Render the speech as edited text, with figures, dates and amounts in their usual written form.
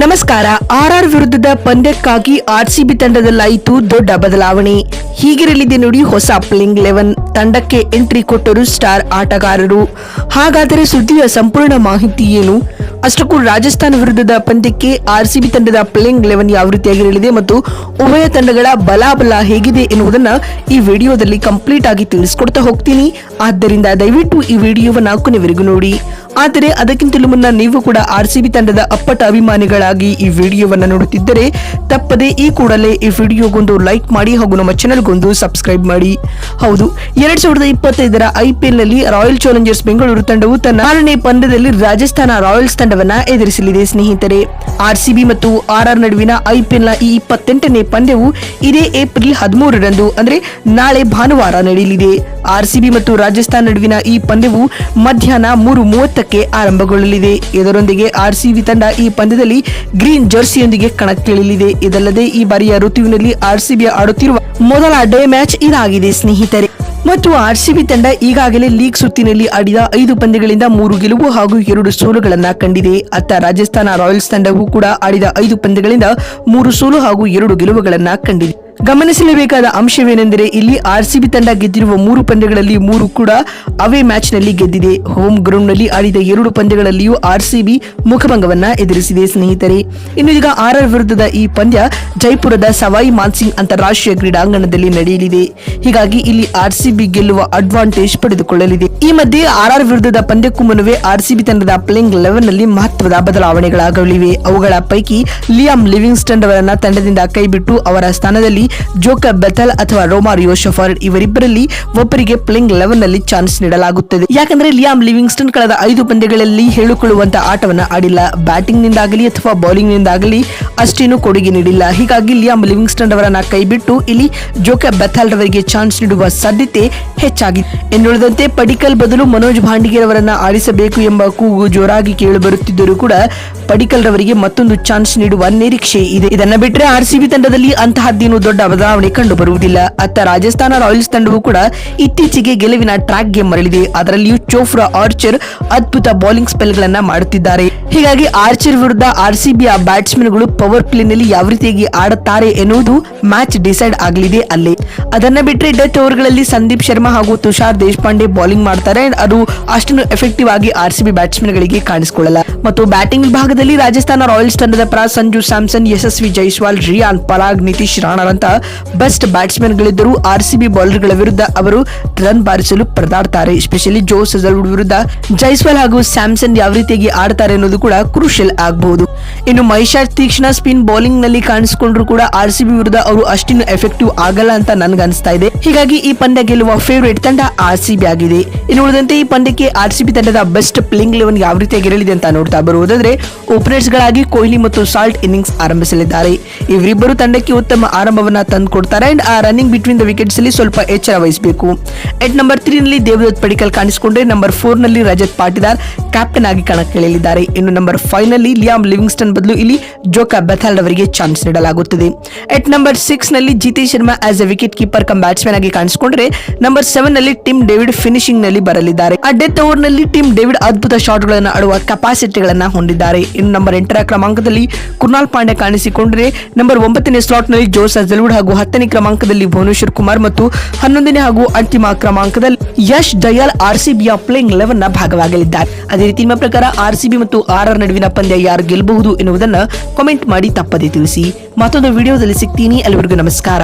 ನಮಸ್ಕಾರ. ಆರ್ಆರ್ ವಿರುದ್ಧದ ಪಂದ್ಯಕ್ಕಾಗಿ ಆರ್ಸಿಬಿ ತಂಡದಲ್ಲಾಯಿತು ದೊಡ್ಡ ಬದಲಾವಣೆ. ಹೀಗಿರಲಿದೆ ನೋಡಿ ಹೊಸ ಪ್ಲೇಯಿಂಗ್ 11 ತಂಡಕ್ಕೆ ಎಂಟ್ರಿ ಕೊಟ್ಟರು ಸ್ಟಾರ್ ಆಟಗಾರರು. ಹಾಗಾದರೆ ಸುದ್ದಿಯ ಸಂಪೂರ್ಣ ಮಾಹಿತಿ ಏನು? ಅಷ್ಟಕ್ಕೂ ರಾಜಸ್ಥಾನ ವಿರುದ್ಧದ ಪಂದ್ಯಕ್ಕೆ ಆರ್ಸಿಬಿ ತಂಡದ ಪ್ಲೇಯಿಂಗ್ 11 ಯಾವ ರೀತಿಯಾಗಿರಲಿದೆ ಮತ್ತು ಉಭಯ ತಂಡಗಳ ಬಲಾಬಲ ಹೇಗಿದೆ ಎನ್ನುವುದನ್ನ ಈ ವಿಡಿಯೋದಲ್ಲಿ ಕಂಪ್ಲೀಟ್ ಆಗಿ ತಿಳಿಸ್ಕೊಡ್ತಾ ಹೋಗ್ತೀನಿ. ಆದ್ದರಿಂದ ದಯವಿಟ್ಟು ಈ ವಿಡಿಯೋವನ್ನ ಕೊನೆವರೆಗೂ ನೋಡಿ. ಆದರೆ ಅದಕ್ಕಿಂತಲೂ ಮುನ್ನ ನೀವು ಕೂಡ ಆರ್ಸಿಬಿ ತಂಡದ ಅಪ್ಪಟ ಅಭಿಮಾನಿಗಳಾಗಿ ಈ ವಿಡಿಯೋವನ್ನ ನೋಡುತ್ತಿದ್ದರೆ ತಪ್ಪದೆ ಈ ಕೂಡಲೇ ಈ ವಿಡಿಯೋಗೊಂದು ಲೈಕ್ ಮಾಡಿ ಹಾಗೂ ನಮ್ಮ ಚಾನೆಲ್ಗೊಂದು ಸಬ್ಸ್ಕ್ರೈಬ್ ಮಾಡಿ. ಹೌದು, 2025ರ ಐಪಿಎಲ್ ನಲ್ಲಿ ರಾಯಲ್ ಚಾಲೆಂಜರ್ಸ್ ಬೆಂಗಳೂರು ತಂಡವು ತನ್ನ 6ನೇ ಪಂದ್ಯದಲ್ಲಿ ರಾಜಸ್ಥಾನ ರಾಯಲ್ಸ್ ತಂಡವನ್ನ ಎದುರಿಸಲಿದೆ. ಸ್ನೇಹಿತರೆ, ಆರ್ಸಿಬಿ ಮತ್ತು ಆರ್ಆರ್ ನಡುವಿನ ಐಪಿಎಲ್ ನ ಈ 28ನೇ ಪಂದ್ಯವು ಇದೇ ಏಪ್ರಿಲ್ 13ರಂದು ಅಂದ್ರೆ ನಾಳೆ ಭಾನುವಾರ ನಡೆಯಲಿದೆ. ಆರ್ಸಿಬಿ ಮತ್ತು ರಾಜಸ್ಥಾನ ನಡುವಿನ ಈ ಪಂದ್ಯವು ಮಧ್ಯಾಹ್ನ 3:30ಕ್ಕೆ ಆರಂಭಗೊಳ್ಳಲಿದೆ. ಇದರೊಂದಿಗೆ ಆರ್ಸಿಬಿ ತಂಡ ಈ ಪಂದ್ಯದಲ್ಲಿ ಗ್ರೀನ್ ಜರ್ಸಿಯೊಂದಿಗೆ ಕಣಕ್ಕಿಳಿಯಲಿದೆ. ಇದಲ್ಲದೆ ಈ ಬಾರಿಯ ಋತುವಿನಲ್ಲಿ ಆರ್ಸಿಬಿ ಆಡುತ್ತಿರುವ ಮೊದಲ ಡೇ ಮ್ಯಾಚ್ ಇದಾಗಿದೆ ಸ್ನೇಹಿತರೆ. ಮತ್ತು ಆರ್ಸಿಬಿ ತಂಡ ಈಗಾಗಲೇ ಲೀಗ್ ಸುತ್ತಿನಲ್ಲಿ ಆಡಿದ 5 ಪಂದ್ಯಗಳಿಂದ 3 ಗೆಲುವು ಹಾಗೂ 2 ಸೋಲುಗಳನ್ನ ಕಂಡಿದೆ. ಅತ್ತ ರಾಜಸ್ಥಾನ ರಾಯಲ್ಸ್ ತಂಡವು ಕೂಡ ಆಡಿದ 5 ಪಂದ್ಯಗಳಿಂದ 3 ಸೋಲು ಹಾಗೂ 2 ಗೆಲುವುಗಳನ್ನ ಕಂಡಿದೆ. ಗಮನಿಸಲೇಬೇಕಾದ ಅಂಶವೇನೆಂದರೆ ಇಲ್ಲಿ ಆರ್ಸಿಬಿ ತಂಡ ಗೆದ್ದಿರುವ 3 ಪಂದ್ಯಗಳಲ್ಲಿ 3 ಕೂಡ ಅವೇ ಮ್ಯಾಚ್ ನಲ್ಲಿ ಗೆದ್ದಿದೆ. ಹೋಮ್ ಗ್ರೌಂಡ್ ನಲ್ಲಿ ಆಡಿದ 2 ಪಂದ್ಯಗಳಲ್ಲಿಯೂ ಆರ್ಸಿಬಿ ಮುಖಭಂಗವನ್ನ ಎದುರಿಸಿದೆ ಸ್ನೇಹಿತರೆ. ಇನ್ನು ಈಗ ಆರ್ಆರ್ ವಿರುದ್ಧದ ಈ ಪಂದ್ಯ ಜೈಪುರದ ಸವಾಯಿ ಮಾನ್ಸಿಂಗ್ ಅಂತಾರಾಷ್ಟ್ರೀಯ ಕ್ರೀಡಾಂಗಣದಲ್ಲಿ ನಡೆಯಲಿದೆ. ಹೀಗಾಗಿ ಇಲ್ಲಿ ಆರ್ಸಿಬಿ ಗೆಲ್ಲುವ ಅಡ್ವಾಂಟೇಜ್ ಪಡೆದುಕೊಳ್ಳಲಿದೆ. ಈ ಮಧ್ಯೆ ಆರ್ಆರ್ ವಿರುದ್ಧದ ಪಂದ್ಯಕ್ಕೂ ಮುನ್ನವೇ ಆರ್ಸಿಬಿ ತಂಡದ ಪ್ಲೇಯಿಂಗ್ 11 ನಲ್ಲಿ ಮಹತ್ವದ ಬದಲಾವಣೆಗಳಾಗಲಿವೆ. ಅವುಗಳ ಪೈಕಿ ಲಿಯಾಮ್ ಲಿವಿಂಗ್ಸ್ಟನ್ ಅವರನ್ನ ತಂಡದಿಂದ ಕೈಬಿಟ್ಟು ಅವರ ಸ್ಥಾನದಲ್ಲಿ ಜೋಕರ್ ಬೆಥೆಲ್ ಅಥವಾ ರೋಮಾರಿಯೋ ಶೆಫರ್ಡ್ ಇವರಿಬ್ಬರಲ್ಲಿ ಒಬ್ಬರಿಗೆ ಪ್ಲೇಯಿಂಗ್ 11 ನಲ್ಲಿ ಚಾನ್ಸ್ ನೀಡಲಾಗುತ್ತದೆ. ಯಾಕಂದ್ರೆ ಲಿಯಾಮ್ ಲಿವಿಂಗ್ಸ್ಟನ್ ಕಳೆದ 5 ಪಂದ್ಯಗಳಲ್ಲಿ ಹೇಳಿಕೊಳ್ಳುವಂತ ಆಟವನ್ನ ಆಡಿಲ್ಲ. ಬ್ಯಾಟಿಂಗ್ ನಿಂದಾಗಲಿ ಅಥವಾ ಬೌಲಿಂಗ್ ನಿಂದಾಗಲಿ ಅಷ್ಟೇನು ಕೊಡುಗೆ ನೀಡಿಲ್ಲ. ಹೀಗಾಗಿ ಲಿಯಾಮ್ ಲಿವಿಂಗ್ಸ್ಟನ್ ಅವರನ್ನ ಕೈಬಿಟ್ಟು ಇಲ್ಲಿ ಜೋಕರ್ ಬೆಥೆಲ್ ರವರಿಗೆ ಚಾನ್ಸ್ ನೀಡುವ ಸಾಧ್ಯತೆ ಹೆಚ್ಚಾಗಿದೆ. ಇನ್ನುಳಿದಂತೆ ಪಡಿಕಲ್ ಬದಲು ಮನೋಜ್ ಭಾಂಡಿಗೇರ್ ಅವರನ್ನ ಆಡಿಸಬೇಕು ಎಂಬ ಕೂಗು ಜೋರಾಗಿ ಕೇಳಿಬರುತ್ತಿದ್ದರೂ ಕೂಡ ಪಡಿಕಲ್ ರವರಿಗೆ ಮತ್ತೊಂದು ಚಾನ್ಸ್ ನೀಡುವ ನಿರೀಕ್ಷೆ ಇದೆ. ಇದನ್ನ ಬಿಟ್ಟರೆ ಆರ್ಸಿಬಿ ತಂಡದಲ್ಲಿ ಅಂತಹದ್ದೇನು ದೊಡ್ಡ ಬದಲಾವಣೆ ಕಂಡು ಬರುವುದಿಲ್ಲ. ಅತ್ತ ರಾಜಸ್ಥಾನ ರಾಯಲ್ಸ್ ತಂಡವು ಕೂಡ ಇತ್ತೀಚೆಗೆ ಗೆಲುವಿನ ಟ್ರ್ಯಾಕ್ ಗೆ ಮರಳಿದೆ. ಅದರಲ್ಲಿಯೂ ಚೋಫ್ರಾ ಆರ್ಚರ್ ಅದ್ಭುತ ಬೌಲಿಂಗ್ ಸ್ಪೆಲ್ ಗಳನ್ನ ಮಾಡುತ್ತಿದ್ದಾರೆ. ಹೀಗಾಗಿ ಆರ್ಚರ್ ವಿರುದ್ಧ ಆರ್ಸಿಬಿಯ ಬ್ಯಾಟ್ಸ್ಮನ್ ಗಳು ಪವರ್ ಪ್ಲೇ ನಲ್ಲಿ ಯಾವ ರೀತಿಯಾಗಿ ಆಡುತ್ತಾರೆ ಎನ್ನುವುದು ಮ್ಯಾಚ್ ಡಿಸೈಡ್ ಆಗಲಿದೆ ಅಲ್ಲೇ. ಅದನ್ನ ಬಿಟ್ಟರೆ ಡೆತ್ ಓವರ್ ಗಳಲ್ಲಿ ಸಂದೀಪ್ ಶರ್ಮಾ ಹಾಗೂ ತುಷಾರ್ ದೇಶಪಾಂಡೆ ಬೌಲಿಂಗ್ ಮಾಡ್ತಾರೆ. ಅದು ಅಷ್ಟೊಂದು ಎಫೆಕ್ಟಿವ್ ಆಗಿ ಆರ್ಸಿಬಿ ಬ್ಯಾಟ್ಸ್ಮನ್ ಗಳಿಗೆ ಕಾಣಿಸಿಕೊಳ್ಳಲ್ಲ. ಮತ್ತು ಬ್ಯಾಟಿಂಗ್ ವಿಭಾಗದಲ್ಲಿ ರಾಜಸ್ಥಾನ ರಾಯಲ್ಸ್ ತಂಡದ ಪರ ಸಂಜು ಸ್ಯಾಮ್ಸನ್, ಯಶಸ್ವಿ ಜೈಸ್ವಾಲ್, ರಿಯಾನ್ ಪರಾಗ್, ನಿತೀಶ್ ರಾಣಾರಂತ ಬೆಸ್ಟ್ ಬ್ಯಾಟ್ಸ್ಮನ್ ಗಳಿದ್ದರೂ ಆರ್ಸಿಬಿ ಬೌಲರ್ ಗಳ ವಿರುದ್ಧ ಅವರು ರನ್ ಬಾರಿಸಲು ಪರದಾಡ್ತಾರೆ. ಎಸ್ಪೆಷಲಿ ಜೋ ಸಜಲ್ವುಡ್ ವಿರುದ್ಧ ಜೈಸ್ವಾಲ್ ಹಾಗೂ ಸ್ಯಾಮ್ಸನ್ ಯಾವ ರೀತಿಯಾಗಿ ಆಡ್ತಾರೆ ಅನ್ನೋದು ಕೂಡ ಕ್ರೂಷಿಯಲ್ ಆಗಬಹುದು. ಇನ್ನು ಮಹೇಶ್ ತೀಕ್ಷ್ಣ ಸ್ಪಿನ್ ಬೌಲಿಂಗ್ ನಲ್ಲಿ ಕಾಣಿಸಿಕೊಂಡ್ರು ಕೂಡ ಆರ್ಸಿಬಿ ವಿರುದ್ಧ ಅವರು ಅಷ್ಟೇನು ಎಫೆಕ್ಟಿವ್ ಆಗಲ್ಲ ಅಂತ ನನ್ಗನ್ಸ್ತಾ ಇದೆ. ಹೀಗಾಗಿ ಈ ಪಂದ್ಯ ಗೆಲ್ಲುವ ಫೇವರೇಟ್ ತಂಡ ಆರ್ಸಿಬಿ ಆಗಿದೆ. ಇನ್ನು ಉಳಿದಂತೆ ಈ ಪಂದ್ಯಕ್ಕೆ ಆರ್ಸಿಬಿ ತಂಡದ ಬೆಸ್ಟ್ ಪ್ಲೇಯಿಂಗ್ 11 ಯಾವ ರೀತಿಯಾಗಿರಲಿದೆ ಅಂತ ನೋಡ್ತಾ ಬರುವುದಾದ್ರೆ ಓಪನರ್ಸ್ ಗಳಾಗಿ ಕೊಹ್ಲಿ ಮತ್ತು ಸಾಲ್ಟ್ ಇನ್ನಿಂಗ್ಸ್ ಆರಂಭಿಸಲಿದ್ದಾರೆ. ಇವರಿಬ್ಬರು ತಂಡಕ್ಕೆ ಉತ್ತಮ ಆರಂಭವನ್ನ ತಂದುಕೊಡ್ತಾರೆ. ಅಂಡ್ ಆ ರನ್ನಿಂಗ್ ಬಿಟ್ವೀನ್ ದ ವಿಕೆಟ್ಸ್ ಅಲ್ಲಿ ಸ್ವಲ್ಪ ಎಚ್ಚರ ವಹಿಸಬೇಕು. ಎಟ್ ನಂಬರ್ 3 ನಲ್ಲಿ ದೇವದತ್ ಪಡಿಕಲ್ ಕಾಣಿಸಿಕೊಂಡ್ರೆ ನಂಬರ್ 4 ನಲ್ಲಿ ರಜತ್ ಪಾಟಿದಾರ್ ಕ್ಯಾಪ್ಟನ್ ಆಗಿ ಕಣಕ್ಕಿಳಿಯಲಿದ್ದಾರೆ. ಇನ್ನು ನಂಬರ್ 5 ನಲ್ಲಿ ಲಿಯಾಮ್ ಲಿವಿಂಗ್ಸ್ಟನ್ ಬದಲು ಇಲ್ಲಿ ಜೋಕರ್ ಬೆಥೆಲ್ ಅವರಿಗೆ ಚಾನ್ಸ್ ನೀಡಲಾಗುತ್ತದೆ. ಎಟ್ ನಂಬರ್ 6 ನಲ್ಲಿ Jitesh Sharma as A wicket keeper come batsman ಆಗಿ ಕಾಣಿಸಿಕೊಂಡ್ರೆ ನಂಬರ್ 7 ನಲ್ಲಿ ಟಿಮ್ ಡೇವಿಡ್ ಫಿನಿಶಿಂಗ್ ನಲ್ಲಿ ಬರಲಿದ್ದಾರೆ. ಆ ಡೆತ್ ಓವರ್ ನಲ್ಲಿ ಟಿಮ್ ಡೇವಿಡ್ ಅದ್ಭುತ ಶಾಟ್ ಗಳನ್ನ ಆಡುವ ಕೆಪಾಸಿಟಿಗಳನ್ನ ಹೊಂದಿದ್ದಾರೆ. ಇನ್ನು number 8ರ ಕ್ರಮಾಂಕದಲ್ಲಿ Krunal Pandey ಕಾಣಿಸಿಕೊಂಡ್ರೆ number 9ನೇ slot ನಲ್ಲಿ ಜೋ ಸಜಲ್ವುಡ್ ಹಾಗೂ 10ನೇ ಕ್ರಮಾಂಕದಲ್ಲಿ ಭುವನೇಶ್ವರ್ ಕುಮಾರ್ ಮತ್ತು 11ನೇ ಹಾಗೂ ಅಂತಿಮ ಕ್ರಮಾಂಕದಲ್ಲಿ ಯಶ್ ದಯಾಲ್ ಆರ್ಸಿಬಿಯ ಪ್ಲೇಯಿಂಗ್ 11 ನ ಭಾಗವಾಗಲಿದ್ದಾರೆ. ಅದೇ ರೀತಿ ನಿಮ್ಮ ಪ್ರಕಾರ ಆರ್ಸಿಬಿ ಮತ್ತು ಆರ್ಆರ್ ನಡುವಿನ ಪಂದ್ಯ ಯಾರು ಗೆಲ್ಲಬಹುದು ಎನ್ನುವುದನ್ನ ಕಾಮೆಂಟ್ ಮಾಡಿ ತಪ್ಪದೇ ತಿಳಿಸಿ. ಮತ್ತೊಂದು ವಿಡಿಯೋದಲ್ಲಿ ಸಿಗ್ತೀನಿ. ಅಲ್ಲಿವರೆಗೂ ನಮಸ್ಕಾರ.